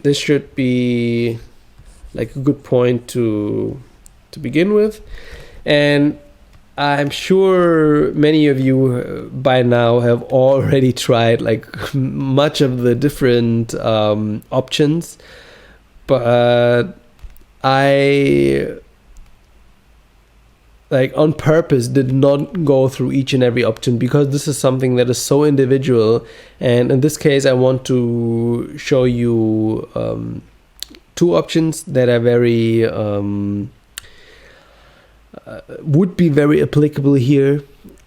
this should be like a good point to begin with. And I'm sure many of you by now have already tried like much of the different options, but I like on purpose did not go through each and every option because this is something that is so individual. And in this case, I want to show you two options that are very would be very applicable here,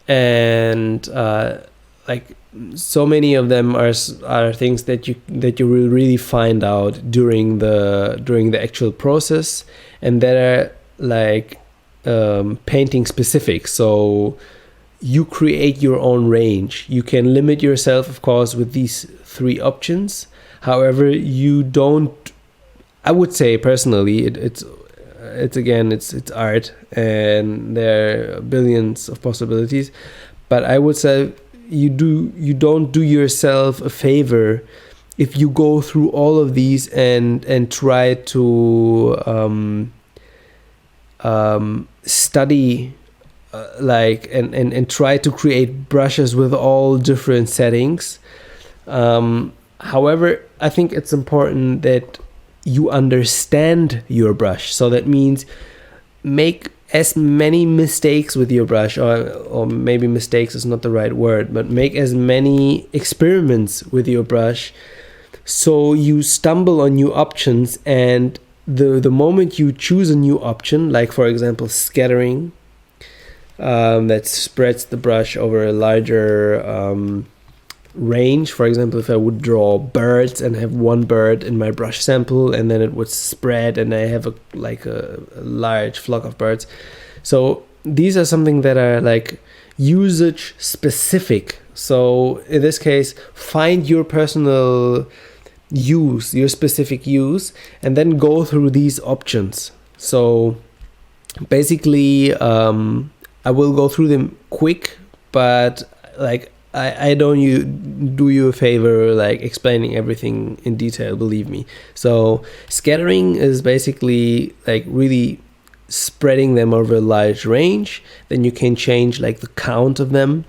and like so many of them are things that you will really find out during the actual process, and that are like painting specific. So you create your own range. You can limit yourself, of course, with these three options. However, you don't. I would say personally, it's art, and there are billions of possibilities. But I would say you don't do yourself a favor if you go through all of these and try to study like and try to create brushes with all different settings. However, I think it's important that you understand your brush. So that means make as many mistakes with your brush, or maybe mistakes is not the right word, but make as many experiments with your brush so you stumble on new options. And the moment you choose a new option, like for example scattering, that spreads the brush over a larger range. For example, if I would draw birds and have one bird in my brush sample, and then it would spread and I have a large flock of birds. So these are something that are like usage specific. So in this case, find your personal use, your specific use, and then go through these options. So basically I will go through them quick, but like I don't do you a favor like explaining everything in detail, believe me. So scattering is basically like really spreading them over a large range. Then you can change like the count of them,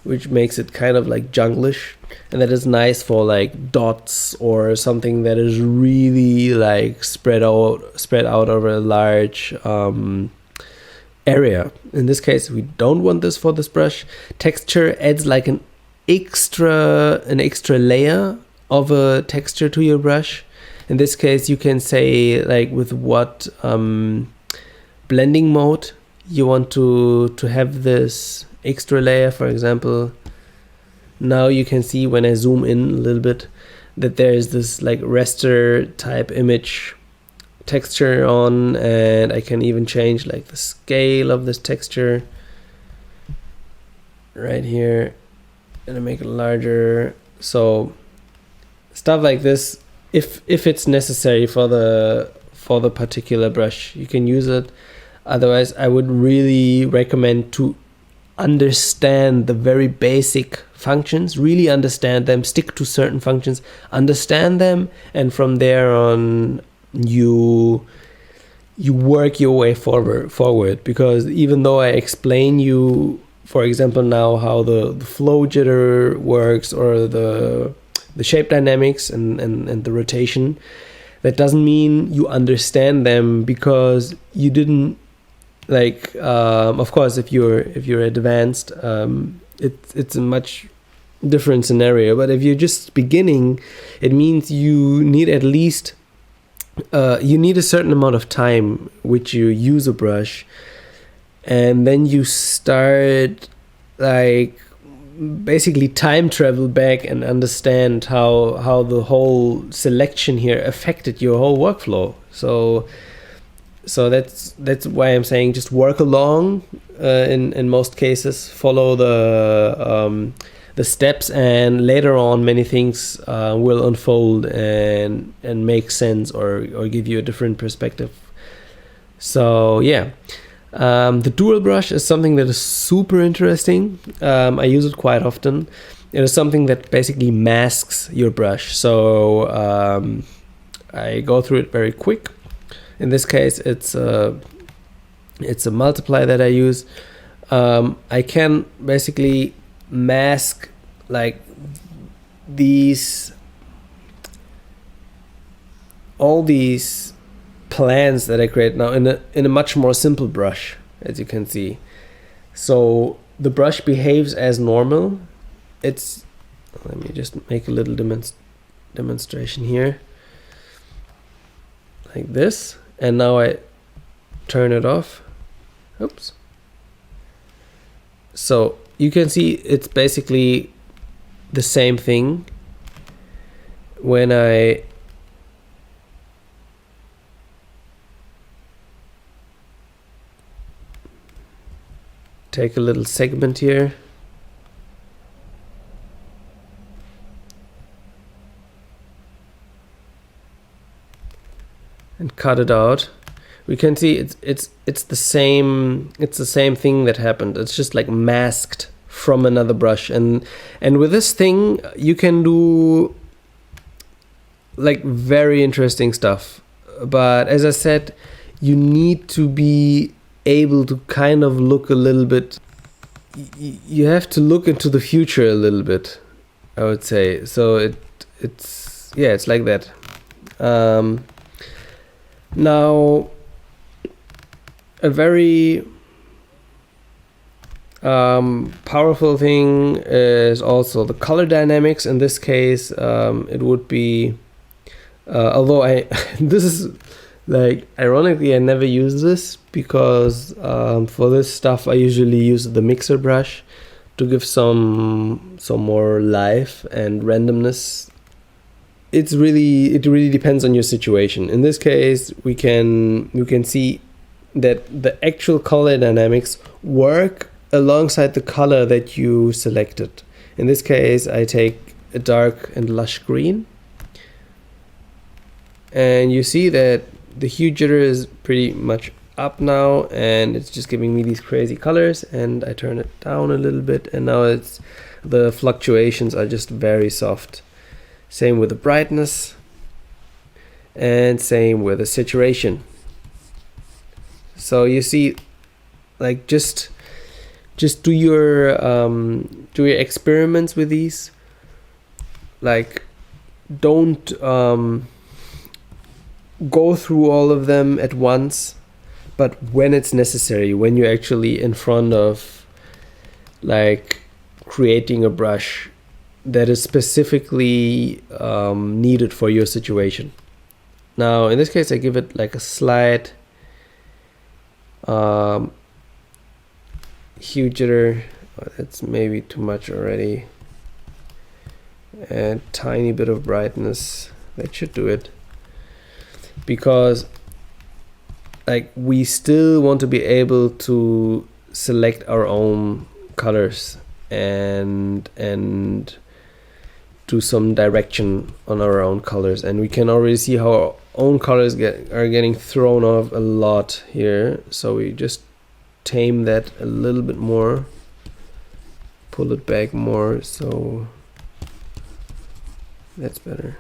which makes it kind of like junglish, and that is nice for like dots or something that is really like spread out over a large area. In this case, we don't want this for this brush. Texture adds like an extra layer of a texture to your brush. In this case, you can say like with what blending mode you want to have this extra layer. For example, now you can see when I zoom in a little bit that there is this like raster type image texture on, and I can even change like the scale of this texture right here, and I make it larger. So stuff like this, if it's necessary for the particular brush, you can use it. Otherwise, I would really recommend to understand the very basic functions, really understand them, stick to certain functions, understand them, and from there on you work your way forward. Because even though I explain you, for example, now how the flow jitter works, or the shape dynamics and the rotation, that doesn't mean you understand them, because you didn't like of course if you're advanced, it's a much different scenario. But if you're just beginning, it means you need at least you need a certain amount of time which you use a brush, and then you start like basically time travel back and understand how the whole selection here affected your whole workflow. So that's why I'm saying just work along. In most cases, follow the steps, and later on many things will unfold and make sense, or give you a different perspective. So yeah, the dual brush is something that is super interesting. I use it quite often. It is something that basically masks your brush. So I go through it very quick. In this case, it's a multiply that I use. I can basically mask like all these plans that I create now in a much more simple brush, as you can see. So the brush behaves as normal. Let me just make a little demonstration here, like this, and now I turn it off. Oops. So you can see it's basically the same thing when I take a little segment here. And cut it out. We can see it's the same thing that happened. It's just like masked from another brush, and with this thing you can do like very interesting stuff. But as I said, you need to be able to kind of look a little bit. You have to look into the future a little bit, I would say. So it's like that. Now, a very powerful thing is also the color dynamics. In this case, it would be, although this is like, ironically, I never use this because for this stuff I usually use the mixer brush to give some more life and randomness. It really depends on your situation. In this case, you can see that the actual color dynamics work alongside the color that you selected. In this case, I take a dark and lush green, and you see that the hue jitter is pretty much up now, and it's just giving me these crazy colors. And I turn it down a little bit, and now the fluctuations are just very soft. Same with the brightness, and same with the saturation. So you see, like, just do your experiments with these. Like, don't go through all of them at once, but when it's necessary, when you're actually in front of like creating a brush that is specifically needed for your situation. Now in this case, I give it like a slight hue jitter. Oh, that's maybe too much already. And tiny bit of brightness, that should do it, because like we still want to be able to select our own colors and do some direction on our own colors. And we can already see how our own colors are getting thrown off a lot here, so we just tame that a little bit more, pull it back more, so that's better.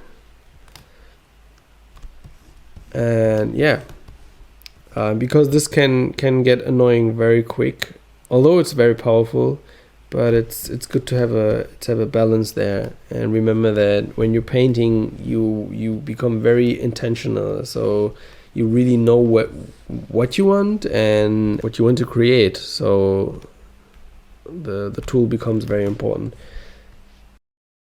And yeah, because this can get annoying very quick, although it's very powerful. But it's good to have a balance there. And remember that when you're painting, you become very intentional. So you really know what you want and what you want to create. So the tool becomes very important.